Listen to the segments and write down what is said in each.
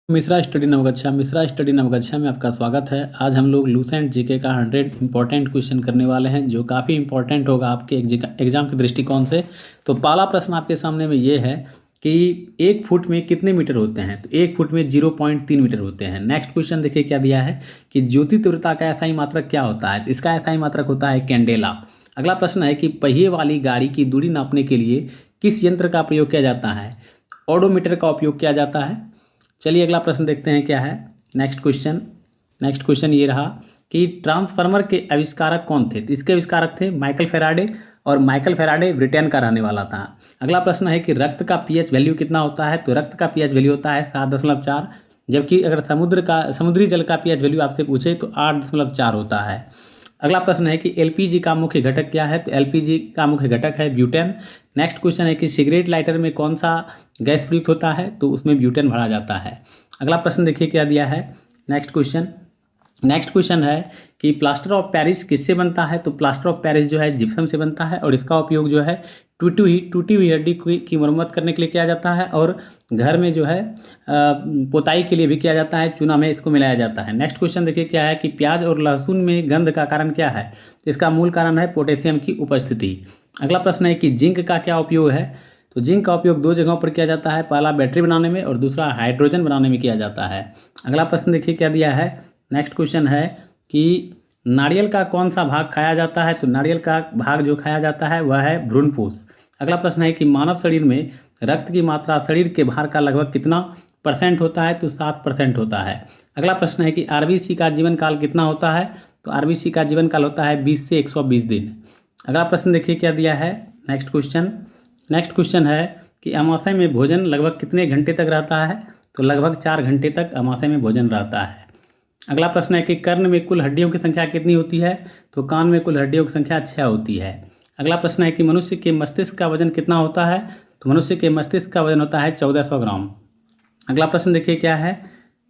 Mishra study Naugachia में आपका स्वागत है। आज हम लोग लूसेंट जीके का 100 इंपॉर्टेंट क्वेश्चन करने वाले हैं, जो काफ़ी इंपॉर्टेंट होगा आपके एग्जाम के दृष्टिकोण से। तो पहला प्रश्न आपके सामने में ये है कि 1 फुट में कितने मीटर होते हैं। तो 1 फुट में 0.3 मीटर होते हैं। नेक्स्ट क्वेश्चन देखिए क्या दिया है कि ज्योति तीव्रता का एसआई मात्रक क्या होता है। तो इसका एसआई मात्रक होता है कैंडेला। अगला प्रश्न है कि पहिए वाली गाड़ी की दूरी नापने के लिए किस यंत्र का प्रयोग किया जाता है। ओडोमीटर का उपयोग किया जाता है। चलिए अगला प्रश्न देखते हैं क्या है। नेक्स्ट क्वेश्चन ये रहा कि ट्रांसफार्मर के आविष्कारक कौन थे। तो इसके आविष्कारक थे माइकल फेराडे, और माइकल फेराडे ब्रिटेन का रहने वाला था। अगला प्रश्न है कि रक्त का पीएच वैल्यू कितना होता है। तो रक्त का पीएच वैल्यू होता है 7.4, जबकि अगर समुद्री जल का पीएच वैल्यू आपसे पूछे तो 8.4 होता है। अगला प्रश्न है कि एलपीजी का मुख्य घटक क्या है। तो एलपीजी का मुख्य घटक है ब्यूटेन। नेक्स्ट क्वेश्चन है कि सिगरेट लाइटर में कौन सा गैस प्रयुक्त होता है। तो उसमें ब्यूटेन भरा जाता है। अगला प्रश्न देखिए क्या दिया है। नेक्स्ट क्वेश्चन है कि प्लास्टर ऑफ पेरिस किससे बनता है। तो प्लास्टर ऑफ पेरिस जो है जिप्सम से बनता है, और इसका उपयोग जो है टूटी हुई हड्डी की मरम्मत करने के लिए किया जाता है, और घर में जो है पोताई के लिए भी किया जाता है। चूना में इसको मिलाया जाता है। नेक्स्ट क्वेश्चन देखिए क्या है कि प्याज और लहसुन में गंध का कारण क्या है। इसका मूल कारण है पोटेशियम की उपस्थिति। अगला प्रश्न है कि जिंक का क्या उपयोग है। तो जिंक का उपयोग 2 जगहों पर किया जाता है। पहला बैटरी बनाने में, और दूसरा हाइड्रोजन बनाने में किया जाता है। अगला प्रश्न देखिए क्या दिया है। नेक्स्ट क्वेश्चन है कि नारियल का कौन सा भाग खाया जाता है। तो नारियल का भाग जो खाया जाता है वह है भ्रूणपोष। अगला प्रश्न है कि मानव शरीर में रक्त की मात्रा शरीर के भार का लगभग कितना % होता है। तो 7% होता है। अगला प्रश्न है कि आरबीसी का जीवन काल कितना होता है। तो आरबीसी का जीवन काल होता है 20 से 120 दिन। अगला प्रश्न देखिए क्या दिया है। नेक्स्ट क्वेश्चन है कि अमाशय में भोजन लगभग कितने घंटे तक रहता है। तो लगभग 4 घंटे तक अमाशय में भोजन रहता है। अगला प्रश्न है कि कर्ण में कुल हड्डियों की संख्या कितनी होती है। तो कान में कुल हड्डियों की संख्या 6 होती है। अगला प्रश्न है कि मनुष्य के मस्तिष्क का वजन कितना होता है। तो मनुष्य के मस्तिष्क का वजन होता है 1400 ग्राम। अगला प्रश्न देखिए क्या है।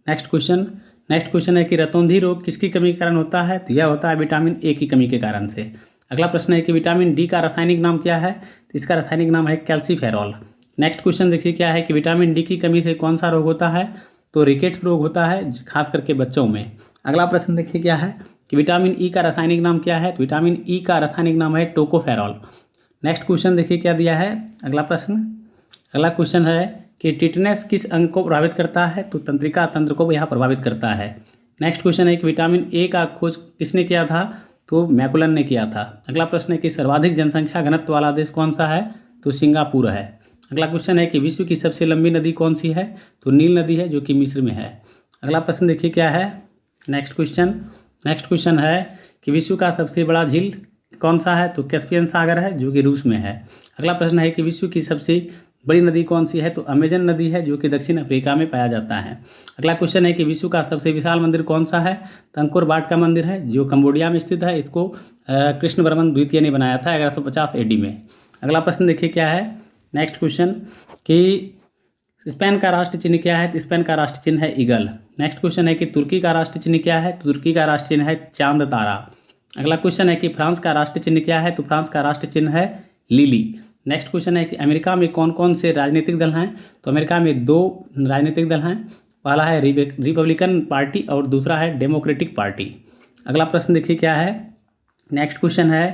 नेक्स्ट क्वेश्चन है कि रतौंधी रोग किसकी कमी के कारण होता है। तो यह होता है विटामिन ए की कमी के कारण से। अगला प्रश्न है कि विटामिन डी का रासायनिक नाम क्या है। तो इसका रासायनिक नाम है कैल्सीफेरॉल। नेक्स्ट क्वेश्चन देखिए क्या है कि विटामिन डी की कमी से कौन सा रोग होता है। तो रिकेट्स रोग होता है, खास करके बच्चों में। अगला प्रश्न देखिए क्या है कि विटामिन ई का रासायनिक नाम क्या है। तो विटामिन ई का रासायनिक नाम है टोकोफेरॉल। नेक्स्ट क्वेश्चन देखिए क्या दिया है। अगला क्वेश्चन है कि टिटनेस किस अंग को प्रभावित करता है। तो तंत्रिका तंत्र को यह प्रभावित करता है। नेक्स्ट क्वेश्चन है कि विटामिन ए का खोज किसने किया था। तो मैकुलन ने किया था। अगला प्रश्न है कि सर्वाधिक जनसंख्या घनत्व वाला देश कौन सा है। तो सिंगापुर है। अगला क्वेश्चन है कि विश्व की सबसे लंबी नदी कौन सी है। तो नील नदी है, जो कि मिस्र में है। अगला प्रश्न देखिए क्या है। नेक्स्ट क्वेश्चन है कि विश्व का सबसे बड़ा झील कौन सा है। तो कैस्पियन सागर है, जो कि रूस में है। अगला प्रश्न है कि विश्व की सबसे बड़ी नदी कौन सी है। तो अमेजन नदी है, जो कि दक्षिण अफ्रीका में पाया जाता है। अगला क्वेश्चन है कि विश्व का सबसे विशाल मंदिर कौन सा है। तो अंकोर वाट का मंदिर है, जो कंबोडिया में स्थित है। इसको कृष्ण वर्मन द्वितीय ने बनाया था 1150 AD में। अगला प्रश्न देखिए क्या है। नेक्स्ट क्वेश्चन कि स्पेन का राष्ट्र चिन्ह क्या है। तो स्पेन का राष्ट्र चिन्ह है ईगल। नेक्स्ट क्वेश्चन है कि तुर्की का राष्ट्र चिन्ह क्या है। तो तुर्की का राष्ट्र चिन्ह है चांद तारा। अगला क्वेश्चन है कि फ्रांस का राष्ट्र चिन्ह क्या है। तो फ्रांस का राष्ट्र चिन्ह है लिली। नेक्स्ट क्वेश्चन है कि अमेरिका में कौन कौन से राजनीतिक दल हैं। तो अमेरिका में 2 राजनीतिक दल हैं। पहला है रिपब्लिकन पार्टी, और दूसरा है डेमोक्रेटिक पार्टी। अगला प्रश्न देखिए क्या है। नेक्स्ट क्वेश्चन है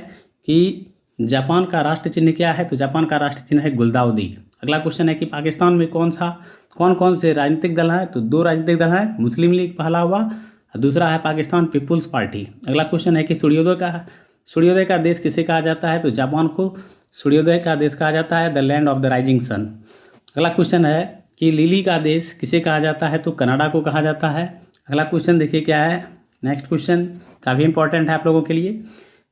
कि जापान का राष्ट्र चिन्ह क्या है। तो जापान का राष्ट्र चिन्ह है गुलदाउदी। अगला क्वेश्चन है कि पाकिस्तान में कौन कौन से राजनीतिक दल हैं। तो 2 राजनीतिक दल हैं। मुस्लिम लीग पहला हुआ, और दूसरा है पाकिस्तान पीपुल्स पार्टी। अगला क्वेश्चन है कि सूर्योदय का देश किसे कहा जाता है। तो जापान को सूर्योदय का देश कहा जाता है, the land of the rising sun. अगला क्वेश्चन है कि लिली का देश किसे कहा जाता है। तो कनाडा को कहा जाता है। अगला क्वेश्चन देखिए क्या है। नेक्स्ट क्वेश्चन काफ़ी इंपॉर्टेंट है आप लोगों के लिए।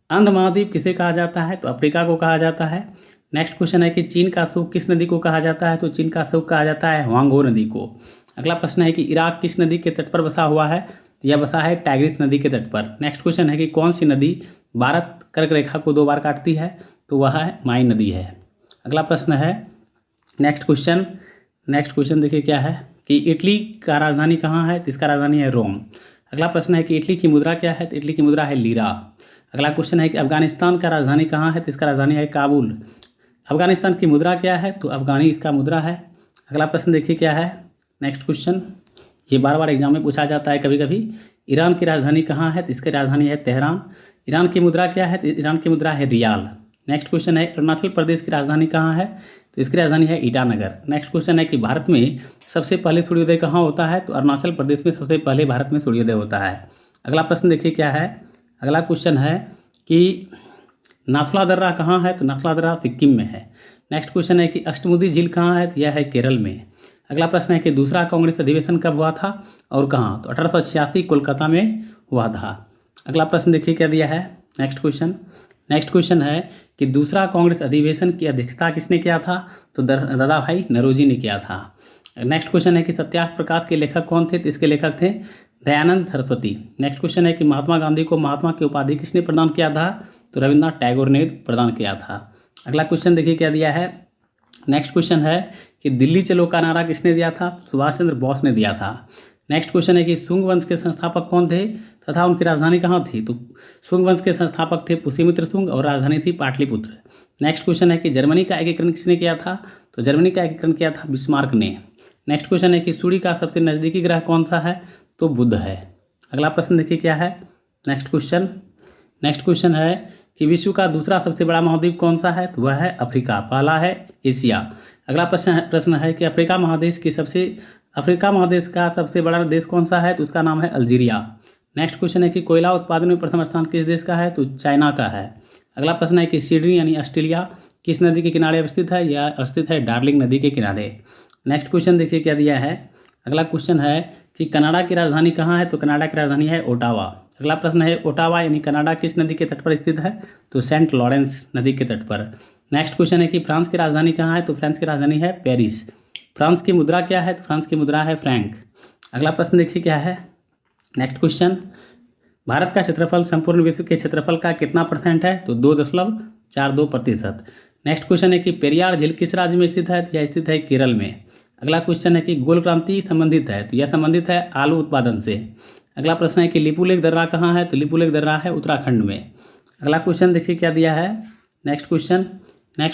अंध महाद्वीप किसे कहा जाता है। तो अफ्रीका को कहा जाता है। नेक्स्ट क्वेश्चन है कि चीन का सूख किस नदी को कहा जाता है। तो चीन का सूख कहा जाता है हुआंगहो नदी को। अगला प्रश्न है कि इराक किस नदी के तट पर बसा हुआ है। तो यह बसा है टाइग्रिस नदी के तट पर। नेक्स्ट क्वेश्चन है कि कौन सी नदी भारत कर्क रेखा को 2 बार काटती है। तो वह है माई नदी है। अगला प्रश्न है नेक्स्ट क्वेश्चन देखिए क्या है कि इटली का राजधानी कहाँ है। तो इसका राजधानी है रोम। अगला प्रश्न है कि इटली की मुद्रा क्या है। तो इटली की मुद्रा है लीरा। अगला क्वेश्चन है कि अफगानिस्तान का राजधानी कहाँ है। तो इसका राजधानी है काबुल। अफगानिस्तान की मुद्रा क्या है। तो अफगानी इसका मुद्रा है। अगला प्रश्न देखिए क्या है। नेक्स्ट क्वेश्चन ये बार बार एग्जाम में पूछा जाता है कभी कभी। ईरान की राजधानी कहाँ है? तो इसकी राजधानी है तेहरान। ईरान की मुद्रा क्या है? तो ईरान की मुद्रा है रियाल। नेक्स्ट क्वेश्चन है अरुणाचल प्रदेश की राजधानी कहाँ है? तो इसकी राजधानी है ईटानगर। नेक्स्ट क्वेश्चन है कि भारत में सबसे पहले सूर्योदय कहाँ होता है? तो अरुणाचल प्रदेश में सबसे पहले भारत में सूर्योदय होता है। अगला प्रश्न देखिए क्या है। अगला क्वेश्चन है कि नाथुला दर्रा कहाँ है? तो नाथुला दर्रा सिक्किम में है। नेक्स्ट क्वेश्चन है कि अष्टमुदी झील कहाँ है? तो यह है केरल में। अगला प्रश्न है कि दूसरा कांग्रेस अधिवेशन कब हुआ था और कहाँ? तो 1886 कोलकाता में हुआ था। अगला प्रश्न देखिए क्या दिया है। नेक्स्ट क्वेश्चन है कि दूसरा कांग्रेस अधिवेशन की अध्यक्षता किसने किया था? तो दादा भाई नौरोजी ने किया था। नेक्स्ट क्वेश्चन है कि सत्याग्रह प्रकाश के लेखक कौन थे? तो इसके लेखक थे दयानंद सरस्वती। नेक्स्ट क्वेश्चन है कि महात्मा गांधी को महात्मा की उपाधि किसने प्रदान किया था? तो रविन्द्रनाथ टैगोर ने प्रदान किया था। अगला क्वेश्चन देखिए क्या दिया है। नेक्स्ट क्वेश्चन है कि दिल्ली चलो का नारा किसने दिया था? सुभाष चंद्र बोस ने दिया था। नेक्स्ट क्वेश्चन है कि शुंग वंश के संस्थापक कौन थे तथा उनकी राजधानी कहाँ थी? तो शुंग वंश के संस्थापक थे पुष्यमित्र शुंग और राजधानी थी पाटलिपुत्र। नेक्स्ट क्वेश्चन है कि जर्मनी का एकीकरण किसने किया था? तो जर्मनी का एकीकरण किया था बिस्मार्क ने। नेक्स्ट क्वेश्चन है कि सूर्य का सबसे नज़दीकी ग्रह कौन सा है? तो बुध है। अगला प्रश्न देखिए क्या है। नेक्स्ट क्वेश्चन है कि विश्व का दूसरा सबसे बड़ा महाद्वीप कौन सा है? तो वह है अफ्रीका, पहला है एशिया। अगला प्रश्न है कि अफ्रीका महादेश का सबसे बड़ा देश कौन सा है? तो उसका नाम है अल्जीरिया। नेक्स्ट क्वेश्चन है कि कोयला उत्पादन में प्रथम स्थान किस देश का है? तो चाइना का है। अगला प्रश्न है कि सिडनी यानी ऑस्ट्रेलिया किस नदी के किनारे अवस्थित है? यह अवस्थित है डार्लिंग नदी के किनारे। नेक्स्ट क्वेश्चन देखिए क्या दिया है। अगला क्वेश्चन है कि कनाडा की राजधानी कहाँ है? तो कनाडा की राजधानी है ओटावा। अगला प्रश्न है ओटावा यानी कनाडा किस नदी के तट पर स्थित है? तो सेंट लॉरेंस नदी के तट पर। नेक्स्ट क्वेश्चन है कि फ्रांस की राजधानी कहाँ है? तो फ्रांस की राजधानी है पेरिस। फ्रांस की मुद्रा क्या है? तो फ्रांस की मुद्रा है फ्रैंक। अगला प्रश्न देखिए क्या है। नेक्स्ट क्वेश्चन, भारत का क्षेत्रफल संपूर्ण विश्व के क्षेत्रफल का कितना % है? तो 2.42%। नेक्स्ट क्वेश्चन है कि पेरियार झील किस राज्य में स्थित है? तो यह स्थित है केरल में। अगला क्वेश्चन है कि गोल क्रांति संबंधित है? तो यह संबंधित है आलू उत्पादन से। अगला प्रश्न है कि लिपुलेख दर्रा कहाँ है? तो लिपुलेख दर्रा है उत्तराखंड में। अगला क्वेश्चन देखिए क्या दिया है। नेक्स्ट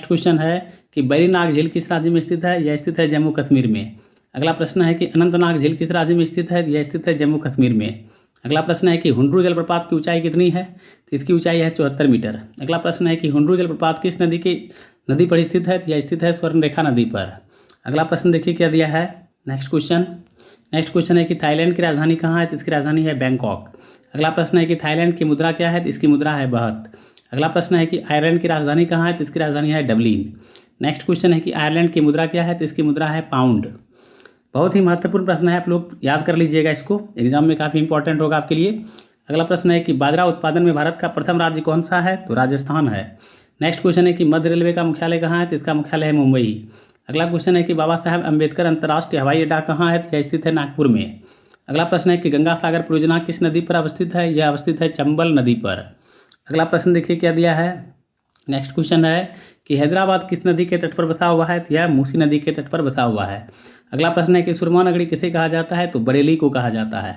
क्वेश्चन है कि बैरीनाग झील किस राज्य में स्थित है? यह स्थित है जम्मू कश्मीर में। अगला प्रश्न है कि अनंतनाग झील किस राज्य में स्थित है? यह स्थित है जम्मू कश्मीर में। अगला प्रश्न है कि हुंड्रू जलप्रपात की ऊंचाई कितनी है? तो इसकी ऊंचाई है 74 मीटर। अगला प्रश्न है कि हुंड्रू जलप्रपात किस नदी पर स्थित है? तो यह स्थित है स्वर्णरेखा नदी पर। अगला प्रश्न देखिए क्या दिया है। नेक्स्ट क्वेश्चन है कि थाईलैंड की राजधानी कहाँ है? तो इसकी राजधानी है बैंकॉक। अगला प्रश्न है कि थाईलैंड की मुद्रा क्या है? तो इसकी मुद्रा है बहत। अगला प्रश्न है कि आयरलैंड की राजधानी कहाँ है? तो इसकी राजधानी है डबलिन। नेक्स्ट क्वेश्चन है कि आयरलैंड की मुद्रा क्या है? तो इसकी मुद्रा है पाउंड। बहुत ही महत्वपूर्ण प्रश्न है, आप लोग याद कर लीजिएगा इसको, एग्जाम में काफ़ी इंपॉर्टेंट होगा आपके लिए। अगला प्रश्न है कि बाजरा उत्पादन में भारत का प्रथम राज्य कौन सा है? तो राजस्थान है। नेक्स्ट क्वेश्चन है कि मध्य रेलवे का मुख्यालय कहाँ है? तो इसका मुख्यालय है मुंबई। अगला क्वेश्चन है कि बाबा साहेब अम्बेडकर अंतर्राष्ट्रीय हवाई अड्डा कहाँ है? तो यह स्थित है नागपुर में। अगला प्रश्न है कि गंगा सागर परियोजना किस नदी पर अवस्थित है? यह अवस्थित है चंबल नदी पर। अगला प्रश्न देखिए क्या दिया है। नेक्स्ट क्वेश्चन है कि हैदराबाद किस नदी के तट पर बसा हुआ है? तो यह मूसी नदी के तट पर बसा हुआ है। अगला प्रश्न है कि सुरमा नगरी किसे कहा जाता है? तो बरेली को कहा जाता है।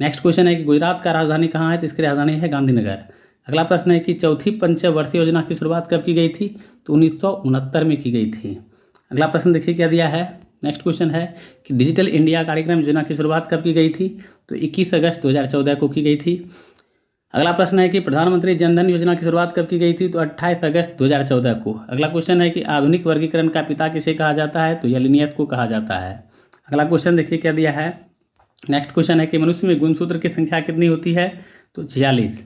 नेक्स्ट क्वेश्चन है कि गुजरात का राजधानी कहाँ है? तो इसकी राजधानी है गांधीनगर। अगला प्रश्न है कि चौथी पंचवर्षीय योजना की शुरुआत कब की गई थी? तो 1969 में की गई थी। अगला प्रश्न देखिए क्या दिया है। नेक्स्ट क्वेश्चन है कि डिजिटल इंडिया कार्यक्रम योजना की शुरुआत कब की गई थी? तो 21 अगस्त 2014 को की गई थी। अगला प्रश्न है कि प्रधानमंत्री जनधन योजना की शुरुआत कब की गई थी? तो 28 अगस्त 2014 को। अगला क्वेश्चन है कि आधुनिक वर्गीकरण का पिता किसे कहा जाता है? तो लिनियस को कहा जाता है। अगला क्वेश्चन देखिए क्या दिया है। नेक्स्ट क्वेश्चन है कि मनुष्य में गुणसूत्र की संख्या कितनी होती है? तो 46।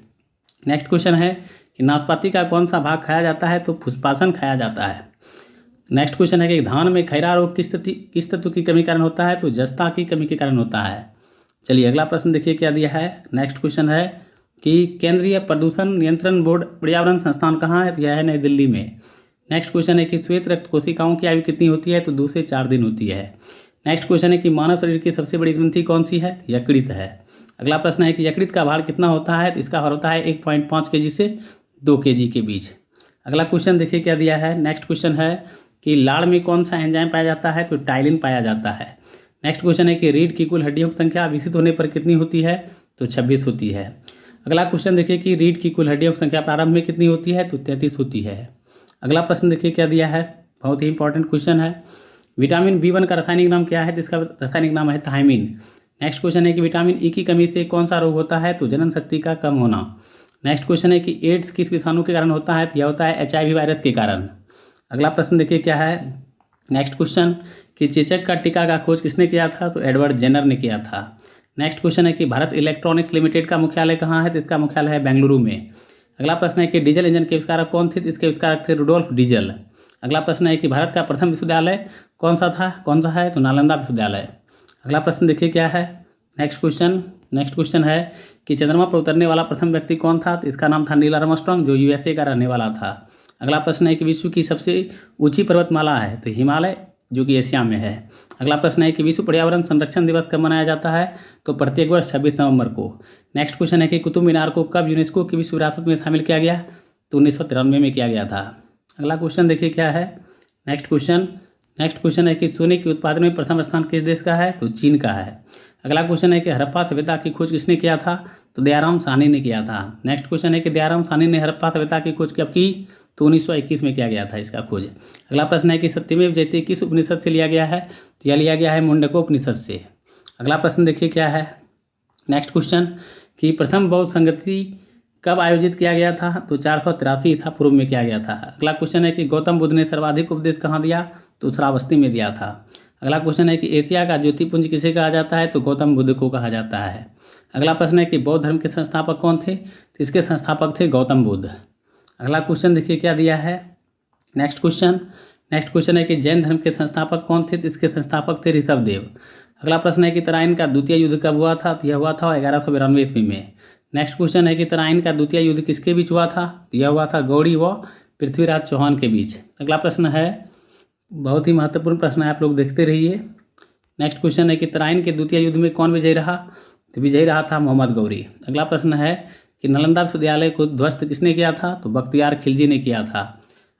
नेक्स्ट क्वेश्चन है कि नाशपाती का कौन सा भाग खाया जाता है? तो पुष्पासन खाया जाता है। नेक्स्ट क्वेश्चन है कि धान में खैरा रोग किस तत्व की कमी के कारण होता है? तो जस्ता की कमी के कारण होता है। चलिए अगला प्रश्न देखिए क्या दिया है। नेक्स्ट क्वेश्चन है कि केंद्रीय प्रदूषण नियंत्रण बोर्ड पर्यावरण संस्थान कहाँ है? तो यह है नई दिल्ली में। नेक्स्ट क्वेश्चन है कि श्वेत रक्त कोशिकाओं की आयु कितनी होती है? तो 2 से 4 दिन होती है। नेक्स्ट क्वेश्चन है कि मानव शरीर की सबसे बड़ी ग्रंथि कौन सी है? यकृत है। अगला प्रश्न है कि यकृत का भार कितना होता है? तो इसका भार होता है 1.5 kg से 2 kg के बीच। अगला क्वेश्चन देखिए क्या दिया है। नेक्स्ट क्वेश्चन है कि लाड़ में कौन सा एंजाइम पाया जाता है? तो टाइलिन पाया जाता है। नेक्स्ट क्वेश्चन है कि रीढ़ की कुल हड्डियों की संख्या विकसित होने पर कितनी होती है? तो 26 होती है। अगला क्वेश्चन देखिए कि रीढ़ की कुल हड्डियों की संख्या प्रारंभ में कितनी होती है? तो 33 होती है। अगला प्रश्न देखिए क्या दिया है। बहुत ही इंपॉर्टेंट क्वेश्चन है। विटामिन B1 का रासायनिक नाम क्या है? तो इसका रासायनिक नाम है थायमिन। नेक्स्ट क्वेश्चन है कि विटामिन ई की कमी से कौन सा रोग होता है? तो जनन शक्ति का कम होना। नेक्स्ट क्वेश्चन है कि एड्स किस विषाणु के कारण होता है? तो यह होता है HIV वायरस के कारण। अगला प्रश्न देखिए क्या है। नेक्स्ट क्वेश्चन कि चेचक का टीका का खोज किसने किया था? तो एडवर्ड जेनर ने किया था। नेक्स्ट क्वेश्चन है कि भारत इलेक्ट्रॉनिक्स लिमिटेड का मुख्यालय कहाँ है? तो इसका मुख्यालय है बेंगलुरु में। अगला प्रश्न है कि डीजल इंजन के आविष्कारक कौन थे? इसके आविष्कारक थे रुडोल्फ डीजल। अगला प्रश्न है कि भारत का प्रथम विश्वविद्यालय कौन सा है? तो नालंदा विश्वविद्यालय। अगला प्रश्न देखिए क्या है। नेक्स्ट क्वेश्चन है कि चंद्रमा पर उतरने वाला प्रथम व्यक्ति कौन था? तो इसका नाम था नील आर्मस्ट्रांग, जो USA का रहने वाला था। अगला प्रश्न है कि विश्व की सबसे ऊंची पर्वतमाला है? तो हिमालय, जो कि एशिया में है। अगला प्रश्न है कि विश्व पर्यावरण संरक्षण दिवस कब मनाया जाता है? तो प्रत्येक वर्ष 26 नवंबर को। नेक्स्ट क्वेश्चन है कि कुतुब मीनार को कब यूनेस्को की विश्व विरासत में शामिल किया गया? तो 1993 में किया गया था। अगला क्वेश्चन देखिए क्या है। नेक्स्ट क्वेश्चन है कि सोने के उत्पादन में प्रथम स्थान किस देश का है? तो चीन का है। अगला क्वेश्चन है कि हड़प्पा सभ्यता की खोज किसने किया था? तो दयाराम साहनी ने किया था। नेक्स्ट क्वेश्चन है कि दयाराम साहनी ने हड़प्पा सभ्यता की खोज कब की? तो 1921 में किया गया था इसका खोज। अगला प्रश्न है कि सत्यमेव जयते किस उपनिषद से लिया गया है? तो यह लिया गया है मुंडकोपनिषद से। अगला प्रश्न देखिए क्या है। नेक्स्ट क्वेश्चन कि प्रथम बौद्ध संगति कब आयोजित किया गया था? तो 483 ईसा पूर्व में किया गया था। अगला क्वेश्चन है कि गौतम बुद्ध ने सर्वाधिक उपदेश कहाँ दिया? तो श्रावस्ती में दिया था। अगला क्वेश्चन है कि एशिया का ज्योतिपुंज किसे कहा जाता है? तो गौतम बुद्ध को कहा जाता है। अगला प्रश्न है कि बौद्ध धर्म के संस्थापक कौन थे? तो इसके संस्थापक थे गौतम बुद्ध। अगला क्वेश्चन देखिए क्या दिया है। नेक्स्ट क्वेश्चन है कि जैन धर्म के संस्थापक कौन थे? तो इसके संस्थापक थे ऋषभदेव। अगला प्रश्न है कि तराइन का द्वितीय युद्ध कब हुआ था? तो यह हुआ था 1192 ईस्वी में। नेक्स्ट क्वेश्चन है कि तराइन का द्वितीय युद्ध किसके बीच हुआ था? तो यह हुआ था गौड़ी व पृथ्वीराज चौहान के बीच। अगला प्रश्न है, बहुत ही महत्वपूर्ण प्रश्न है, आप लोग देखते रहिए। नेक्स्ट क्वेश्चन है कि तराइन के द्वितीय युद्ध में कौन विजयी रहा? तो विजयी रहा था मोहम्मद गौरी। अगला प्रश्न है कि नालंदा विश्वविद्यालय को ध्वस्त किसने किया था? तो बख्तियार खिलजी ने किया था।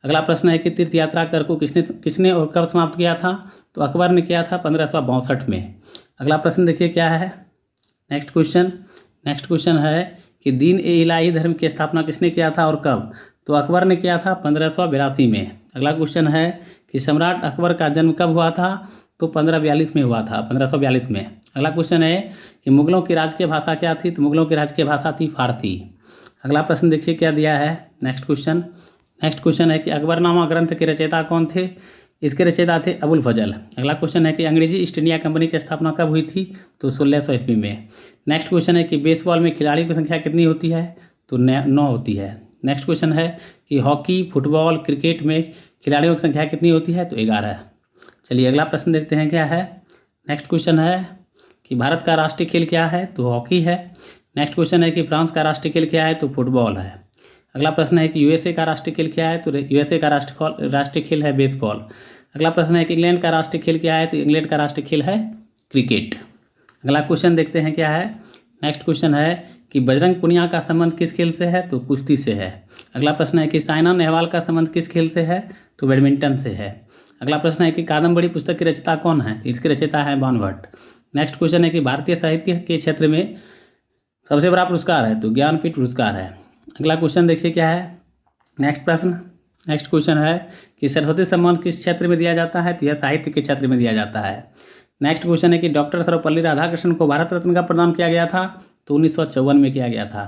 अगला प्रश्न है कि तीर्थ यात्रा कर को किसने और कब समाप्त किया था? तो अकबर ने किया था 1562 में। अगला प्रश्न देखिए क्या है। नेक्स्ट क्वेश्चन है कि दीन ए इलाही धर्म की स्थापना किसने किया था और कब? तो अकबर ने किया था 1582 में। अगला क्वेश्चन है कि सम्राट अकबर का जन्म कब हुआ था? तो 1542 में हुआ था, 1542 में। अगला क्वेश्चन है कि मुगलों की राजकीय भाषा क्या थी? तो मुगलों की राजकीय भाषा थी फारसी। अगला प्रश्न देखिए क्या दिया है। नेक्स्ट क्वेश्चन है कि अकबरनामा ग्रंथ के रचयिता कौन थे? इसके रचयिता थे अबुल फजल। अगला क्वेश्चन है कि अंग्रेजी ईस्ट इंडिया कंपनी की स्थापना कब हुई थी? तो 1600 ईस्वी में। नेक्स्ट क्वेश्चन है कि बेसबॉल में खिलाड़ियों की संख्या कितनी होती है? तो 9 होती है। नेक्स्ट क्वेश्चन है कि हॉकी, फुटबॉल, क्रिकेट में खिलाड़ियों की संख्या कितनी होती है? तो 11। चलिए अगला प्रश्न देखते हैं क्या है। नेक्स्ट क्वेश्चन है कि भारत का राष्ट्रीय खेल क्या है? तो हॉकी है। नेक्स्ट क्वेश्चन है कि फ्रांस का राष्ट्रीय खेल क्या है? तो फुटबॉल है। अगला प्रश्न है कि USA का राष्ट्रीय खेल क्या है? तो USA का राष्ट्रीय खेल है बेसबॉल। अगला प्रश्न है कि इंग्लैंड का राष्ट्रीय खेल क्या है? तो इंग्लैंड का राष्ट्रीय खेल है क्रिकेट। अगला क्वेश्चन देखते हैं क्या है। नेक्स्ट क्वेश्चन है कि बजरंग पुनिया का संबंध किस खेल से है? तो कुश्ती से है। अगला प्रश्न है कि साइना नेहवाल का संबंध किस खेल से है? तो बैडमिंटन से है। अगला प्रश्न है कि कादम्बरी पुस्तक की रचयिता कौन है? इसके रचयिता है बाणभट्ट। नेक्स्ट क्वेश्चन है कि भारतीय साहित्य के क्षेत्र में सबसे बड़ा पुरस्कार है? तो ज्ञानपीठ पुरस्कार है। अगला क्वेश्चन देखिए क्या है। नेक्स्ट क्वेश्चन है कि सरस्वती सम्मान किस क्षेत्र में दिया जाता है? तो यह साहित्य के क्षेत्र में दिया जाता है। नेक्स्ट क्वेश्चन है कि डॉक्टर सर्वपल्ली राधाकृष्णन को भारत रत्न का प्रदान किया गया था? तो 1954 में किया गया था।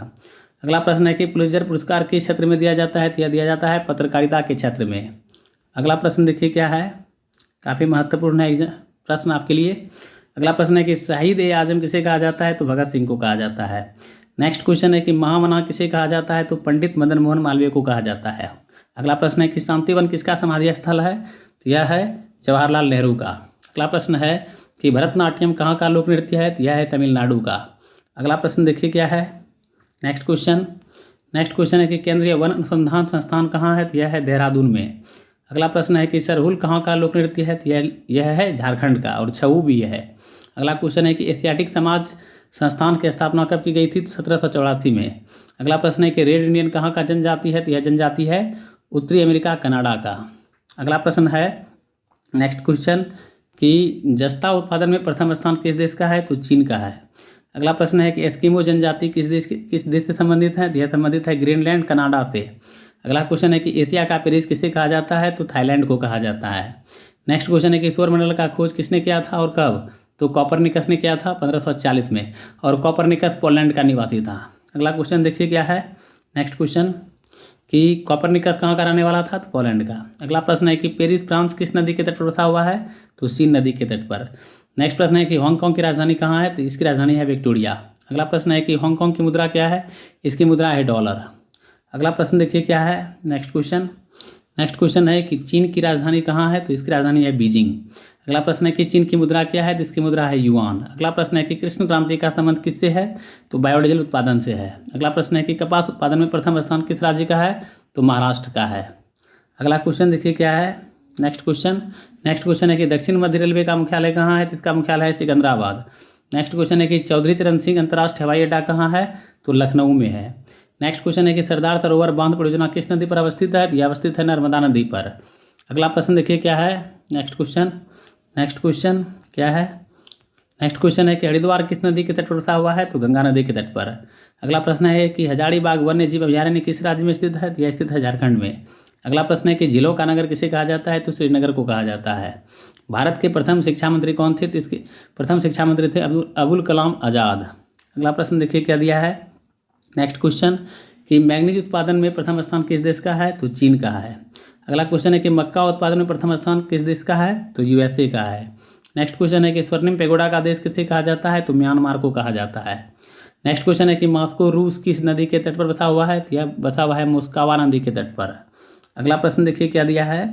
अगला प्रश्न है कि पुलित्जर पुरस्कार किस क्षेत्र में दिया जाता है? तो यह दिया जाता है पत्रकारिता के क्षेत्र में। अगला प्रश्न देखिए क्या है, काफ़ी महत्वपूर्ण है प्रश्न आपके लिए। अगला प्रश्न है कि शहीद ए आजम किसे कहा जाता है? तो भगत सिंह को कहा जाता है। नेक्स्ट क्वेश्चन है कि महामना किसे कहा जाता है? तो पंडित मदन मोहन मालवीय को कहा जाता है। अगला प्रश्न है कि शांतिवन किसका समाधि स्थल है? तो यह है जवाहरलाल नेहरू का। अगला प्रश्न है कि भरतनाट्यम कहाँ का लोक नृत्य है? तो यह है तमिलनाडु का। अगला प्रश्न देखिए क्या है। नेक्स्ट क्वेश्चन है कि केंद्रीय वन अनुसंधान संस्थान कहाँ है? तो यह है देहरादून में। अगला प्रश्न है कि सरहुल कहाँ का लोक नृत्य है? तो यह है झारखंड का, और छऊ भी है। अगला क्वेश्चन है कि एशियाटिक समाज संस्थान की स्थापना कब की गई थी? 1784 में। अगला प्रश्न है कि रेड इंडियन कहाँ का जनजाति है? तो यह जनजाति है उत्तरी अमेरिका कनाडा का। अगला प्रश्न है नेक्स्ट क्वेश्चन कि जस्ता उत्पादन में प्रथम स्थान किस देश का है? तो चीन का है। अगला प्रश्न है कि एस्किमो जनजाति किस देश से संबंधित है? यह संबंधित है ग्रीनलैंड कनाडा से। अगला क्वेश्चन है कि एशिया का पेरिस किसे कहा जाता है? तो थाईलैंड को कहा जाता है। नेक्स्ट क्वेश्चन है कि सौरमंडल का खोज किसने किया था और कब? तो कोपरनिकस ने किया था 1540 में, और कोपरनिकस पोलैंड का निवासी था। अगला क्वेश्चन देखिए क्या है, नेक्स्ट क्वेश्चन कि कोपरनिकस कहाँ का रहने वाला था, तो पोलैंड का। अगला प्रश्न है कि पेरिस फ्रांस किस नदी के तट पर बसा हुआ है, तो सीन नदी के तट पर। नेक्स्ट प्रश्न है कि हांगकांग की राजधानी कहाँ है, तो इसकी राजधानी है विक्टोरिया। अगला प्रश्न है कि हांगकांग की मुद्रा क्या है, इसकी मुद्रा है डॉलर। अगला प्रश्न देखिए क्या है, नेक्स्ट क्वेश्चन है कि चीन की राजधानी कहाँ है, तो इसकी राजधानी है बीजिंग। अगला प्रश्न है कि चीन की मुद्रा क्या है, तो इसकी मुद्रा है युआन। अगला प्रश्न है कि कृष्ण क्रांति का संबंध किससे है, तो बायोडीजल उत्पादन से है। अगला प्रश्न है कि कपास उत्पादन में प्रथम स्थान किस राज्य का है, तो महाराष्ट्र का है। अगला क्वेश्चन देखिए क्या है, नेक्स्ट क्वेश्चन है कि दक्षिण मध्य रेलवे का मुख्यालय कहाँ है, तो इसका मुख्यालय है सिकंदराबाद। नेक्स्ट क्वेश्चन है कि चौधरी चरण सिंह अंतर्राष्ट्रीय हवाई अड्डा कहाँ है, तो लखनऊ में है। नेक्स्ट क्वेश्चन है कि सरदार सरोवर बांध परियोजना किस नदी पर अवस्थित है, यह अवस्थित है नर्मदा नदी पर। अगला प्रश्न देखिए क्या है, नेक्स्ट क्वेश्चन क्या है, नेक्स्ट क्वेश्चन है कि हरिद्वार किस नदी के तट पर बसा हुआ है, तो गंगा नदी के तट पर। अगला प्रश्न है कि हजारीबाग वन्य जीव अभयारण्य किस राज्य में स्थित है, तो यह स्थित है झारखंड में। अगला प्रश्न है कि झीलों का नगर किसे कहा जाता है, तो श्रीनगर को कहा जाता है। भारत के प्रथम शिक्षा मंत्री कौन थे, तो इसके प्रथम शिक्षा मंत्री थे अबुल कलाम आज़ाद। अगला प्रश्न देखिए क्या दिया है, नेक्स्ट क्वेश्चन कि मैग्नीज उत्पादन में प्रथम स्थान किस देश का है, तो चीन का है। अगला क्वेश्चन है कि मक्का उत्पादन में प्रथम स्थान किस देश का है, तो यूएसए का है। नेक्स्ट क्वेश्चन है कि स्वर्णिम पेगोडा का देश किसे कहा जाता है, तो म्यांमार को कहा जाता है। नेक्स्ट क्वेश्चन है कि मॉस्को रूस किस नदी के तट पर बसा हुआ है, तो यह बसा हुआ है मोस्कावा नदी के तट पर। अगला प्रश्न देखिए क्या दिया है,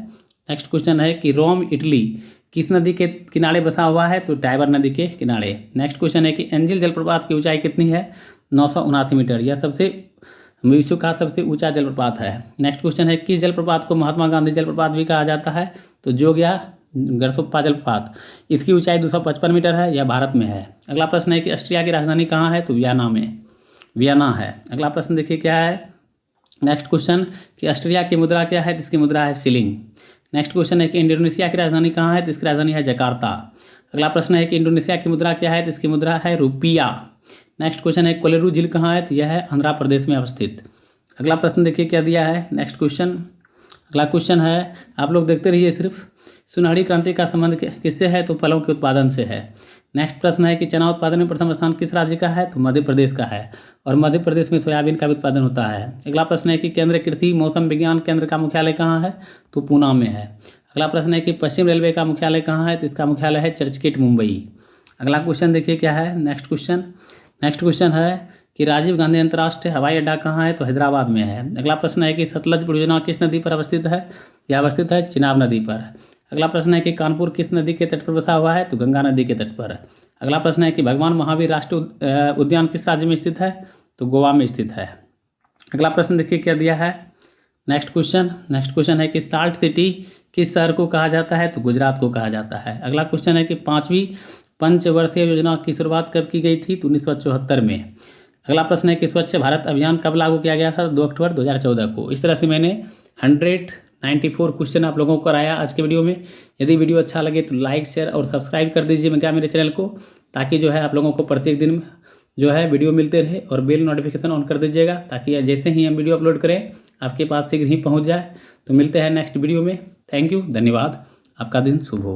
नेक्स्ट क्वेश्चन है कि रोम इटली किस नदी के किनारे बसा हुआ है, तो टाइबर नदी के किनारे। नेक्स्ट क्वेश्चन है कि एंजिल जलप्रपात की ऊंचाई कितनी है, 979 मीटर। यह विश्व का सबसे ऊंचा जलप्रपात है। नेक्स्ट क्वेश्चन है किस जलप्रपात को महात्मा गांधी जलप्रपात भी कहा जाता है, तो जोग्या गरसोप्पा जलप्रपात। इसकी ऊंचाई 255 मीटर है, यह भारत में है। अगला प्रश्न है कि ऑस्ट्रिया की राजधानी कहाँ है, तो वियना है। अगला प्रश्न देखिए क्या है, नेक्स्ट क्वेश्चन कि ऑस्ट्रिया की मुद्रा क्या है, तो इसकी मुद्रा है शिलिंग। नेक्स्ट क्वेश्चन है कि इंडोनेशिया की राजधानी कहाँ है, तो इसकी राजधानी है जकार्ता। अगला प्रश्न है कि इंडोनेशिया की मुद्रा क्या है, तो इसकी मुद्रा है रुपया। नेक्स्ट क्वेश्चन है कोलेरू झील कहाँ है, तो यह है आंध्र प्रदेश में अवस्थित। अगला प्रश्न देखिए क्या दिया है, नेक्स्ट क्वेश्चन। अगला क्वेश्चन है, आप लोग देखते रहिए सिर्फ, सुनहरी क्रांति का संबंध किससे है, तो फलों के उत्पादन से है। नेक्स्ट प्रश्न है कि चना उत्पादन में प्रथम स्थान किस राज्य का है, तो मध्य प्रदेश का है, और मध्य प्रदेश में सोयाबीन का भी उत्पादन होता है। अगला प्रश्न है कि केंद्रीय कृषि मौसम विज्ञान केंद्र का मुख्यालय कहाँ है, तो पूना में है। अगला प्रश्न है कि पश्चिम रेलवे का मुख्यालय कहाँ है, तो इसका मुख्यालय है चर्चगेट मुंबई। अगला क्वेश्चन देखिए क्या है, नेक्स्ट क्वेश्चन है कि राजीव गांधी अंतर्राष्ट्रीय हवाई अड्डा कहाँ है, तो हैदराबाद में है। अगला प्रश्न है कि सतलज परियोजना किस नदी पर अवस्थित है, यह अवस्थित है चिनाब नदी पर। अगला प्रश्न है कि कानपुर किस नदी के तट पर बसा हुआ है, तो गंगा नदी के तट पर। अगला प्रश्न है कि भगवान महावीर राष्ट्रीय उद्यान किस राज्य में स्थित है, तो गोवा में स्थित है। अगला प्रश्न देखिए क्या दिया है, नेक्स्ट क्वेश्चन है कि साल्ट सिटी किस शहर को कहा जाता है, तो गुजरात को कहा जाता है। अगला क्वेश्चन है कि 5वीं पंचवर्षीय योजना की शुरुआत कब की गई थी, तो 1974 में। अगला प्रश्न है कि स्वच्छ भारत अभियान कब लागू किया गया था, 2 अक्टूबर 2014 को। इस तरह से मैंने 194 क्वेश्चन आप लोगों को कराया आज के वीडियो में। यदि वीडियो अच्छा लगे तो लाइक शेयर और सब्सक्राइब कर दीजिए मेरे चैनल को, ताकि जो है आप लोगों को प्रत्येक दिन जो है वीडियो मिलते रहे, और बेल नोटिफिकेशन ऑन कर दीजिएगा, ताकि जैसे ही हम वीडियो अपलोड करें आपके पास शीघ्र ही पहुँच जाए। तो मिलते हैं नेक्स्ट वीडियो में। थैंक यू, धन्यवाद, आपका दिन शुभ हो।